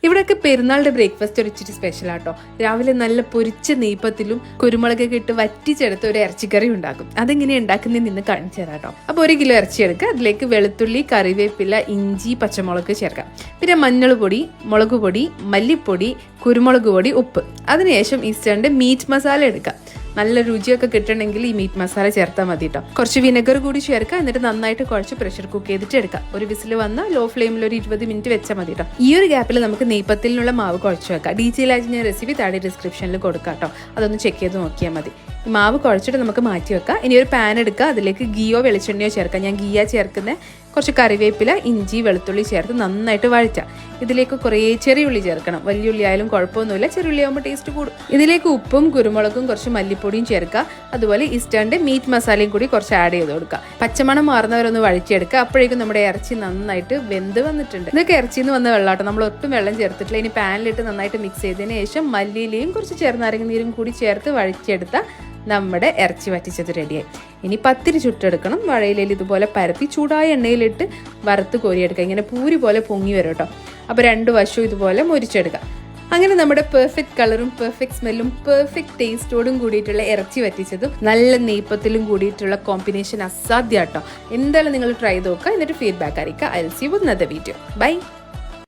ഇവിടെയൊക്കെ പെരുന്നാളുടെ ബ്രേക്ക്ഫാസ്റ്റ് ഒരു ഇച്ചിരി സ്പെഷ്യൽ ആട്ടോ. രാവിലെ നല്ല പൊരിച്ച നെയ്പ്പത്തിലും കുരുമുളകൊക്കെ ഇട്ട് വറ്റിച്ചെടുത്ത് ഒരു ഇറച്ചിക്കറി ഉണ്ടാക്കും. അതെങ്ങനെയാണ് ഉണ്ടാക്കുന്നതെന്ന് ഇന്ന് കാണിച്ചു തരാം കേട്ടോ. അപ്പോൾ 1 കിലോ ഇറച്ചി എടുക്കുക. അതിലേക്ക് വെളുത്തുള്ളി, കറിവേപ്പില, ഇഞ്ചി, പച്ചമുളക് ചേർക്കാം. പിന്നെ മഞ്ഞൾ പൊടി, മുളക് പൊടി, മല്ലിപ്പൊടി, കുരുമുളക് പൊടി, ഉപ്പ്. അതിനുശേഷം ഈസ്റ്റേണിന്റെ മീറ്റ് മസാല എടുക്കാം. നല്ല രുചിയൊക്കെ കിട്ടണമെങ്കിൽ ഈ മീറ്റ് മസാല ചേർത്താൽ മതി കേട്ടോ. കുറച്ച് വിനെഗർ കൂടി ചേർക്കുക. എന്നിട്ട് നന്നായിട്ട് കുഴച്ച് പ്രഷർ കുക്ക് ചെയ്തിട്ട് എടുക്കാം. ഒരു വിസിൽ വന്നാൽ ലോ ഫ്ലെയിമിൽ ഒരു 20 മിനിറ്റ് വെച്ചാൽ മതി കേട്ടോ. ഈ ഒരു ഗ്യാപ്പിൽ നമുക്ക് നെയ്പ്പത്തിലുള്ള മാവ് കുഴച്ച് വെക്കാം. ഡീറ്റെയിൽ ആയിട്ട് ഞാൻ റെസിപ്പി താഴെ ഡിസ്ക്രിപ്ഷനിൽ കൊടുക്കാം കേട്ടോ. അതൊന്ന് ചെക്ക് ചെയ്ത് നോക്കിയാൽ മതി. ഈ മാവ് കുഴച്ചിട്ട് നമുക്ക് മാറ്റി വെക്കാം. ഇനി ഒരു പാൻ എടുക്കുക. അതിലേക്ക് ഗീയോ വെളിച്ചെണ്ണയോ ചേർക്കാം. ഞാൻ ഗീയാ ചേർക്കുന്നത്. കുറച്ച് കറിവേപ്പില, ഇഞ്ചി, വെളുത്തുള്ളി ചേർത്ത് നന്നായിട്ട് വഴറ്റാം. ഇതിലേക്ക് കുറേ ചെറിയുള്ളി ചേർക്കണം. വലിയ ഉള്ളി ആയാലും കുഴപ്പമൊന്നുമില്ല, ചെറിയുള്ളി ആകുമ്പോൾ ടേസ്റ്റ് കൂടും. ഇതിലേക്ക് ഉപ്പും കുരുമുളകും കുറച്ച് മല്ലിപ്പൊടിയും ചേർക്കുക. അതുപോലെ ഈസ്റ്റേണിന്റെ മീറ്റ് മസാലയും കൂടി കുറച്ച് ആഡ് ചെയ്ത് കൊടുക്കുക. പച്ചമണം മാറുന്നവരൊന്ന് വഴറ്റിയെടുക്കുക. അപ്പോഴേക്കും നമ്മുടെ ഇറച്ചി നന്നായിട്ട് വെന്ത് വന്നിട്ടുണ്ട്. ഇതൊക്കെ ഇറച്ചിന്ന് വന്ന വെള്ളാട്ടോ, നമ്മൾ ഒട്ടും വെള്ളം ചേർത്തിട്ടില്ല. ഇനി പാനിലിട്ട് നന്നായിട്ട് മിക്സ് ചെയ്തതിന് ശേഷം മല്ലിയിലയും കുറച്ച് ചെറുനാരങ്ങ നീരും കൂടി ചേർത്ത് വഴറ്റിയെടുത്ത നമ്മുടെ ഇറച്ചി വറ്റിച്ചത് റെഡിയായി. ഇനി പത്തിരി ചുട്ടെടുക്കണം. വാഴയിലയിൽ ഇതുപോലെ പരത്തി ചൂടായ എണ്ണയിലിട്ട് വറുത്ത് കോരിയെടുക്കുക. ഇങ്ങനെ പൂരി പോലെ പൊങ്ങി വരും കേട്ടോ. അപ്പോൾ 2 വശവും ഇതുപോലെ മൊരിച്ചെടുക്കുക. അങ്ങനെ നമ്മുടെ പെർഫെക്റ്റ് കളറും പെർഫെക്റ്റ് സ്മെല്ലും പെർഫെക്റ്റ് ടേസ്റ്റോടും കൂടിയിട്ടുള്ള ഇറച്ചി വറ്റിച്ചതും നല്ല നെയ്പ്പത്തിലും കൂടിയിട്ടുള്ള കോമ്പിനേഷൻ അസാധ്യം കേട്ടോ. എന്തായാലും നിങ്ങൾ ട്രൈ നോക്കുക. എന്നിട്ട് ഫീഡ്ബാക്ക് അറിയിക്കുക. I will see you with another video. By.